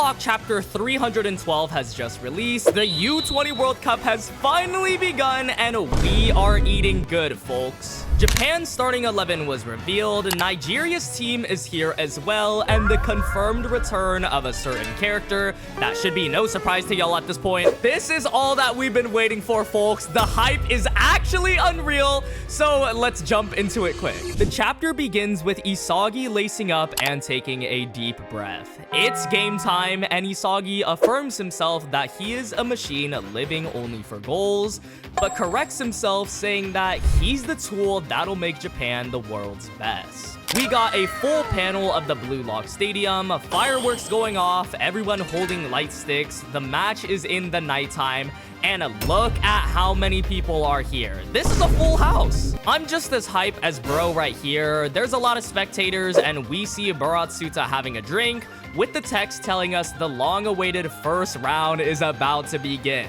Lock Chapter 312 has just released, the U20 World Cup has finally begun, and we are eating good, folks. Japan's starting 11 was revealed, Nigeria's team is here as well, and the confirmed return of a certain character. That should be no surprise to y'all at this point. This is all that we've been waiting for, folks. The hype is actually unreal, so let's jump into it quick. The chapter begins with Isagi lacing up and taking a deep breath. It's game time, and Isagi affirms himself that he is a machine living only for goals, but corrects himself saying that he's the tool that'll make Japan the world's best. We got a full panel of the Blue Lock Stadium, fireworks going off, everyone holding light sticks, the match is in the nighttime, and look at how many people are here. This is a full house. I'm just as hype as bro right here. There's a lot of spectators, and we see Baratsuta having a drink, with the text telling us the long-awaited first round is about to begin.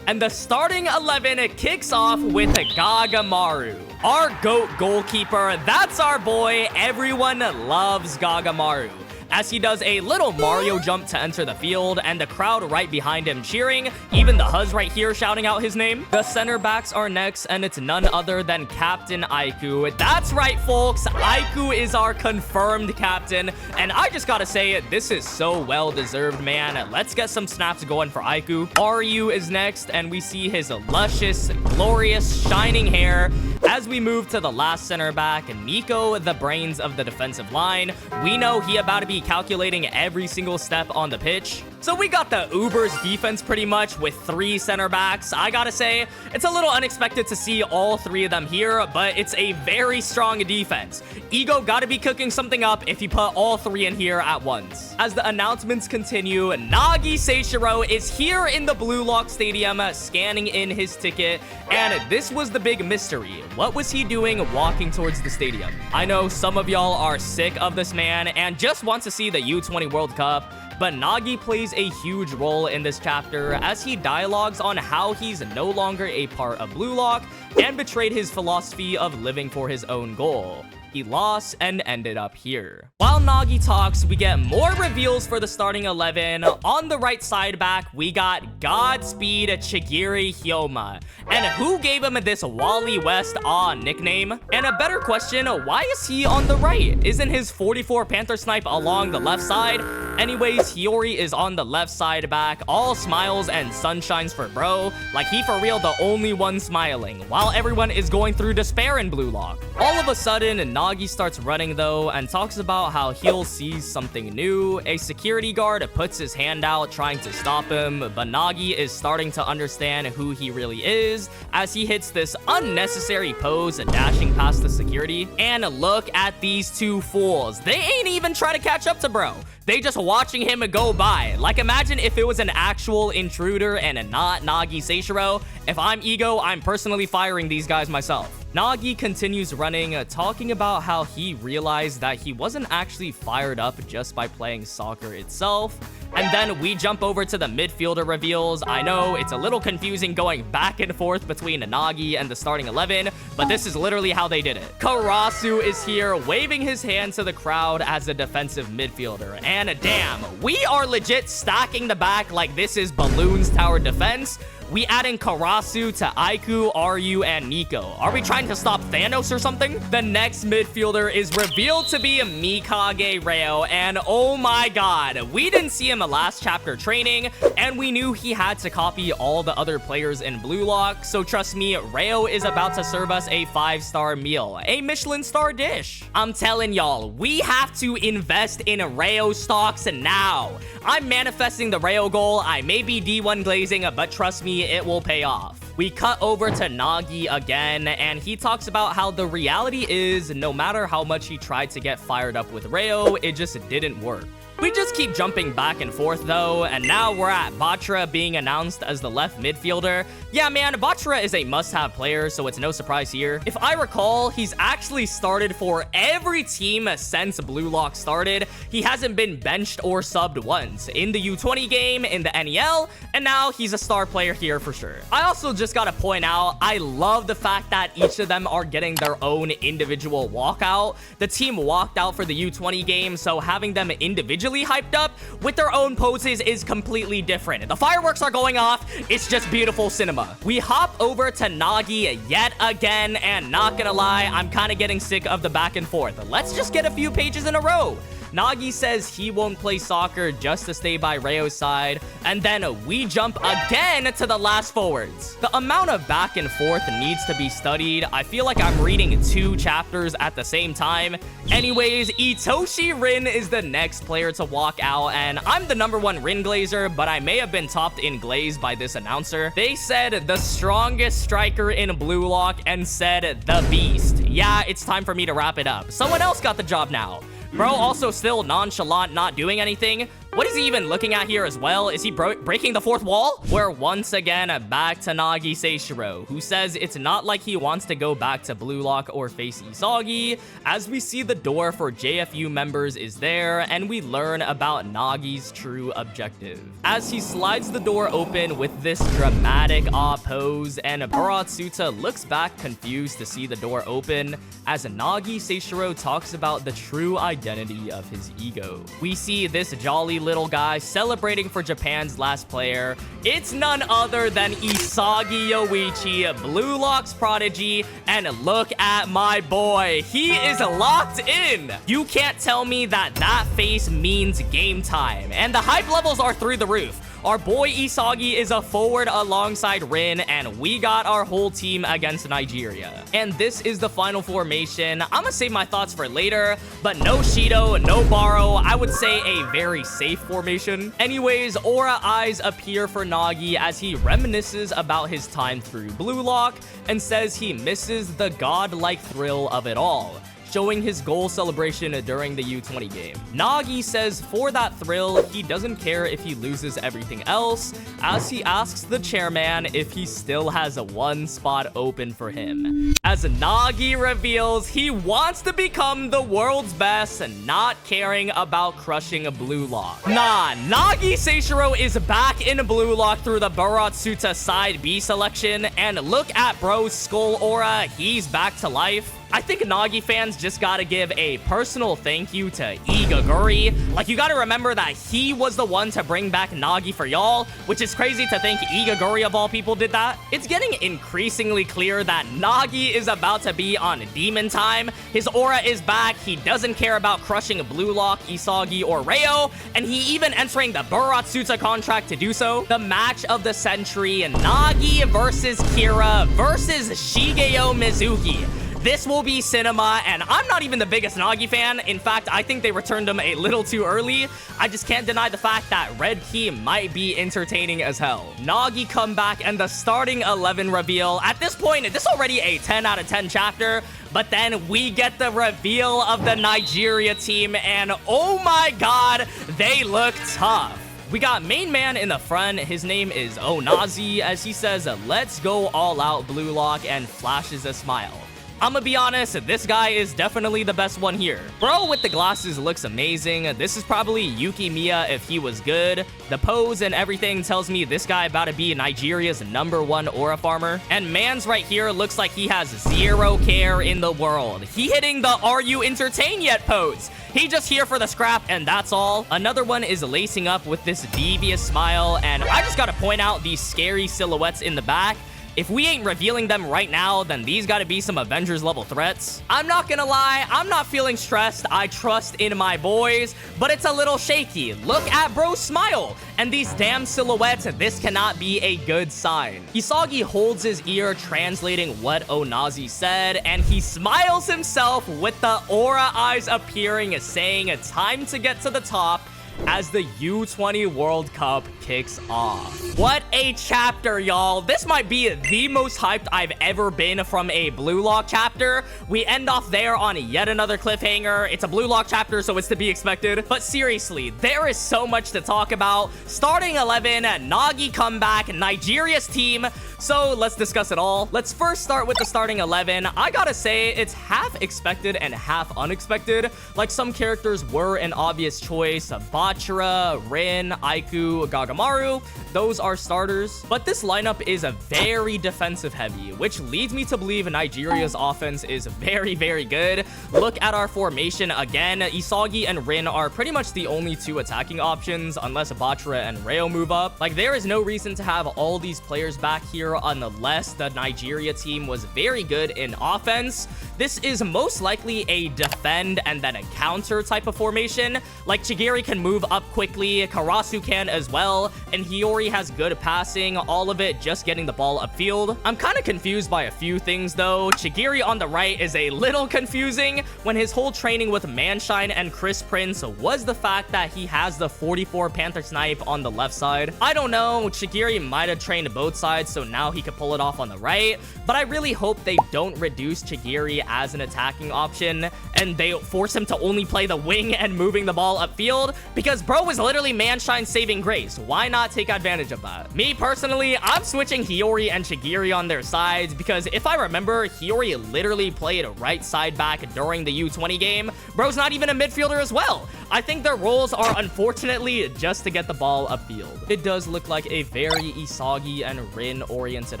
And the starting 11 kicks off with Gagamaru. Our GOAT goalkeeper, that's our boy. Everyone loves Gagamaru, as he does a little Mario jump to enter the field, and the crowd right behind him cheering, even the Huz right here shouting out his name. The center backs are next, and it's none other than Captain Aiku. That's right, folks, Aiku is our confirmed captain, and I just gotta say, this is so well-deserved, man. Let's get some snaps going for Aiku. Ryu is next, and we see his luscious, glorious, shining hair. As we move to the last center back, Nico, the brains of the defensive line. We know he about to be calculating every single step on the pitch. So we got the Uber's defense pretty much with 3 center backs. I gotta say, it's a little unexpected to see all 3 of them here, but it's a very strong defense. Ego gotta be cooking something up if you put all 3 in here at once. As the announcements continue, Nagi Seishiro is here in the Blue Lock Stadium scanning in his ticket, and this was the big mystery. What was he doing walking towards the stadium? I know some of y'all are sick of this man and just want to see the U20 World Cup, but Nagi plays a huge role in this chapter as he dialogues on how he's no longer a part of Blue Lock and betrayed his philosophy of living for his own goal. He lost and ended up here. While Nagi talks, we get more reveals for the starting 11. On the right side back, we got Godspeed Chigiri Hyoma. And who gave him this Wally West nickname? And a better question, why is he on the right? Isn't his 44 Panther snipe along the left side? Anyways, Hiyori is on the left side back, all smiles and sunshines for bro, like he for real the only one smiling, while everyone is going through despair in Blue Lock. All of a sudden, Nagi starts running though and talks about how he'll see something new. A security guard puts his hand out trying to stop him, but Nagi is starting to understand who he really is as he hits this unnecessary pose dashing past the security. And look at these 2 fools. They ain't even try to catch up to bro. They just watching him go by. Like, imagine if it was an actual intruder and not Nagi Seishiro. If I'm Ego, I'm personally firing these guys myself. Nagi continues running, talking about how he realized that he wasn't actually fired up just by playing soccer itself. And then we jump over to the midfielder reveals. I know it's a little confusing going back and forth between Nagi and the starting 11, but this is literally how they did it. Karasu is here, waving his hand to the crowd as a defensive midfielder. And damn, we are legit stacking the back like this is Balloon's tower defense. We adding Karasu to Aiku, Ryu, and Nico. Are we trying to stop Thanos or something? The next midfielder is revealed to be Mikage Reo, and oh my god, we didn't see him last chapter training, and we knew he had to copy all the other players in Blue Lock, so trust me, Reo is about to serve us a 5-star meal, a Michelin star dish. I'm telling y'all, we have to invest in Reo stocks now. I'm manifesting the Reo goal. I may be D1 glazing, but trust me, it will pay off. We cut over to Nagi again, and he talks about how the reality is no matter how much he tried to get fired up with Reo, it just didn't work. We just keep jumping back and forth though, and now we're at Batra being announced as the left midfielder. Yeah man, Batra is a must-have player, so it's no surprise here. If I recall, he's actually started for every team since Blue Lock started. He hasn't been benched or subbed once, in the U20 game, in the NEL, and now he's a star player here for sure. I also just gotta point out, I love the fact that each of them are getting their own individual walkout. The team walked out for the U20 game, so having them individually usually hyped up with their own poses is completely different. The fireworks are going off. It's just beautiful cinema. We hop over to Nagi yet again, and not gonna lie, I'm kind of getting sick of the back and forth. Let's just get a few pages in a row. Nagi says he won't play soccer just to stay by Ryo's side, and then we jump again to the last forwards. The amount of back and forth needs to be studied. I feel like I'm reading 2 chapters at the same time. Anyways, Itoshi Rin is the next player to walk out, and I'm the #1 Rin glazer, but I may have been topped in glaze by this announcer. They said the strongest striker in Blue Lock and said the beast. Yeah, it's time for me to wrap it up. Someone else got the job now. Bro also still nonchalant, not doing anything. What is he even looking at here as well? Is he breaking the 4th wall? We're once again back to Nagi Seishiro, who says it's not like he wants to go back to Blue Lock or face Isagi, as we see the door for JFU members is there, and we learn about Nagi's true objective. As he slides the door open with this dramatic pose, and Baratsuta looks back confused to see the door open, as Nagi Seishiro talks about the true identity of his ego. We see this jolly little guy celebrating for Japan's last player. It's none other than Isagi Yoichi, Blue Lock's prodigy, and look at my boy. He is locked in. You can't tell me that that face means game time, and the hype levels are through the roof. Our boy Isagi is a forward alongside Rin, and we got our whole team against Nigeria. And this is the final formation. I'm gonna save my thoughts for later, but no Shido, no Barou. I would say a very safe formation. Anyways, aura eyes appear for Nagi as he reminisces about his time through Blue Lock and says he misses the godlike thrill of it all, showing his goal celebration during the U20 game. Nagi says for that thrill, he doesn't care if he loses everything else, as he asks the chairman if he still has a 1 spot open for him. As Nagi reveals he wants to become the world's best, not caring about crushing a Blue Lock. Nah, Nagi Seishiro is back in Blue Lock through the Baratsuta side B selection, and look at bro's skull aura, he's back to life. I think Nagi fans just gotta give a personal thank you to Igaguri. Like, you gotta remember that he was the one to bring back Nagi for y'all, which is crazy to think Igaguri of all people did that. It's getting increasingly clear that Nagi is about to be on demon time. His aura is back, he doesn't care about crushing Blue Lock, Isagi, or Ryo, and he even entering the Baratsuta contract to do so. The match of the century, Nagi versus Kira versus Shigeo Mizuki. This will be cinema, and I'm not even the biggest Nagi fan. In fact, I think they returned him a little too early. I just can't deny the fact that Red Key might be entertaining as hell. Nagi comeback and the starting 11 reveal. At this point, this is already a 10 out of 10 chapter, but then we get the reveal of the Nigeria team, and oh my god, they look tough. We got main man in the front. His name is Onazi, as he says, "Let's go all out Blue Lock," and flashes a smile. I'm gonna be honest, this guy is definitely the best one here. Bro with the glasses looks amazing. This is probably Yuki Miya if he was good. The pose and everything tells me this guy about to be Nigeria's #1 aura farmer. And man's right here looks like he has 0 care in the world. He hitting the "Are you entertained yet" pose. He just here for the scrap, and that's all. Another one is lacing up with this devious smile, and I just gotta point out these scary silhouettes in the back. If we ain't revealing them right now, then these gotta be some Avengers level threats. I'm not gonna lie, I'm not feeling stressed. I trust in my boys, but it's a little shaky. Look at bro's smile. And these damn silhouettes, this cannot be a good sign. Isagi holds his ear translating what Onazi said, and he smiles himself with the aura eyes appearing, saying it's time to get to the top as the U20 World Cup kicks off. What a chapter, y'all. This might be the most hyped I've ever been from a Blue Lock chapter. We end off there on yet another cliffhanger. It's a Blue Lock chapter, so it's to be expected. But seriously, there is so much to talk about. Starting 11, Nagi comeback, Nigeria's team. So let's discuss it all. Let's first start with the starting 11. I gotta say, it's half expected and half unexpected. Like, some characters were an obvious choice. Bachara, Rin, Aiku, Gagamaru. Those are starters. But this lineup is a very defensive heavy, which leads me to believe Nigeria's offense is very, very good. Look at our formation again. Isagi and Rin are pretty much the only two attacking options unless Bachara and Reo move up. Like, there is no reason to have all these players back here unless the Nigeria team was very good in offense. This is most likely a defend and then a counter type of formation. Like, Chigiri can move up quickly, Karasu can as well, and Hiyori has good passing, all of it just getting the ball upfield. I'm kind of confused by a few things though. Chigiri on the right is a little confusing when his whole training with Manshine and Chris Prince was the fact that he has the 44 Panther Snipe on the left side. I don't know, Chigiri might have trained both sides so now he could pull it off on the right, but I really hope they don't reduce Chigiri as an attacking option and they force him to only play the wing and moving the ball upfield, because bro is literally Manshine's saving grace. Why not take advantage of that? Me personally, I'm switching Hiyori and Chigiri on their sides because if I remember, Hiyori literally played right side back during the U20 game. Bro's not even a midfielder as well. I think their roles are unfortunately just to get the ball upfield. It does look like a very Isagi and Rin oriented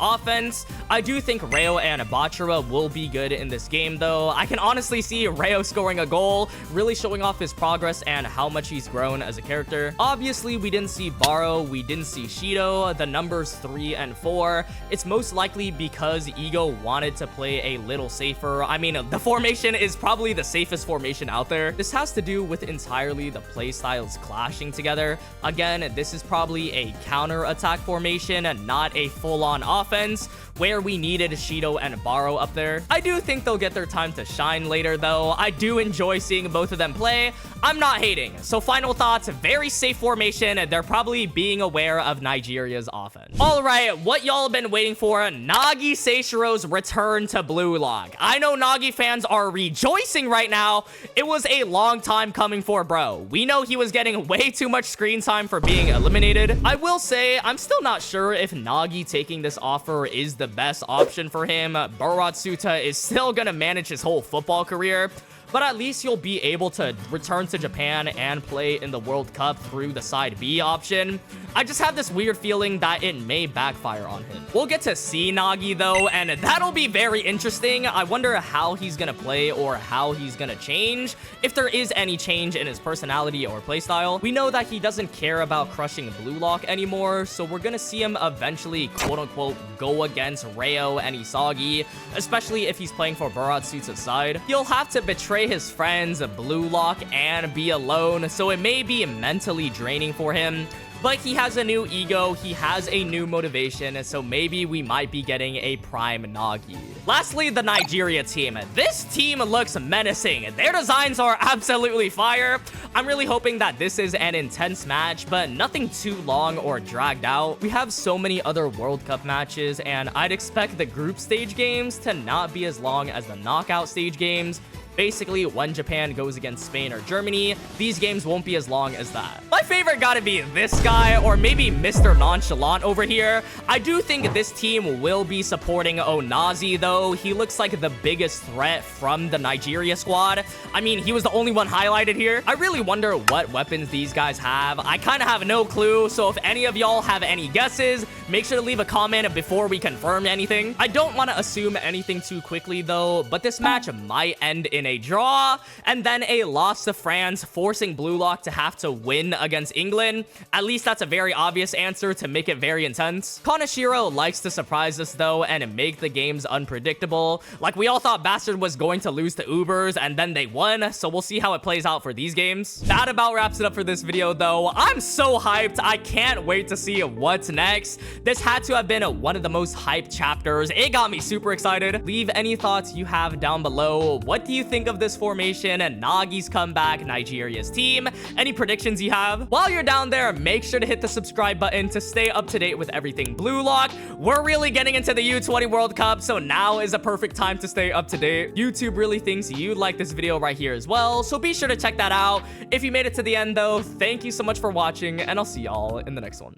offense. I do think Reo and Bachara will be good in this game though. I can honestly see Reo scoring a goal, really showing off his progress and how much he's grown as a character. Obviously, we didn't see Barou, we didn't see Shido, the numbers 3 and 4. It's most likely because Ego wanted to play a little safer. I mean, the formation is probably the safest formation out there. This has to do with entirely the play styles clashing together. Again, this is probably a counter attack formation and not a full-on offense where we needed Shido and Barou up there. I do think they'll get their time to shine later though. I do enjoy seeing both of them play. I'm not hating. So final thoughts, very safe formation. They're probably being aware of Nigeria's offense. All right, what y'all have been waiting for, Nagi Seishiro's return to Blue Lock. I know Nagi fans are rejoicing right now. It was a long time coming for bro. We know he was getting way too much screen time for being eliminated. I will say, I'm still not sure if Nagi taking this offer is the best option for him. Boratsuta is still gonna manage his whole football career, but at least you'll be able to return to Japan and play in the World Cup through the side B option. I just have this weird feeling that it may backfire on him. We'll get to see Nagi though, and that'll be very interesting. I wonder how he's gonna play or how he's gonna change, if there is any change in his personality or playstyle. We know that he doesn't care about crushing Blue Lock anymore, so we're gonna see him eventually quote-unquote go against Reo and Isagi, especially if he's playing for Boratsuta's side. He'll have to betray his friends, Blue Lock, and be alone, so it may be mentally draining for him. But he has a new ego, he has a new motivation, so maybe we might be getting a prime Nagi. Lastly, the Nigeria team. This team looks menacing. Their designs are absolutely fire. I'm really hoping that this is an intense match, but nothing too long or dragged out. We have so many other World Cup matches, and I'd expect the group stage games to not be as long as the knockout stage games. Basically, when Japan goes against Spain or Germany, these games won't be as long as that. My favorite gotta be this guy, or maybe Mr. Nonchalant over here. I do think this team will be supporting Onazi, though. He looks like the biggest threat from the Nigeria squad. I mean, he was the only one highlighted here. I really wonder what weapons these guys have. I kind of have no clue, so if any of y'all have any guesses, make sure to leave a comment before we confirm anything. I don't want to assume anything too quickly, though, but this match might end in a draw, and then a loss to France, forcing Blue Lock to have to win against England. At least that's a very obvious answer to make it very intense. Kaneshiro likes to surprise us though and make the games unpredictable. Like, we all thought Bastard was going to lose to Ubers and then they won, so we'll see how it plays out for these games. That about wraps it up for this video though. I'm so hyped. I can't wait to see what's next. This had to have been one of the most hyped chapters. It got me super excited. Leave any thoughts you have down below. What do you think of this formation and Nagi's comeback, Nigeria's team? Any predictions you have? While you're down there, make sure to hit the subscribe button to stay up to date with everything Blue Lock. We're really getting into the U20 World Cup, so now is a perfect time to stay up to date. YouTube really thinks you'd like this video right here as well, so be sure to check that out. If you made it to the end though, thank you so much for watching, and I'll see y'all in the next one.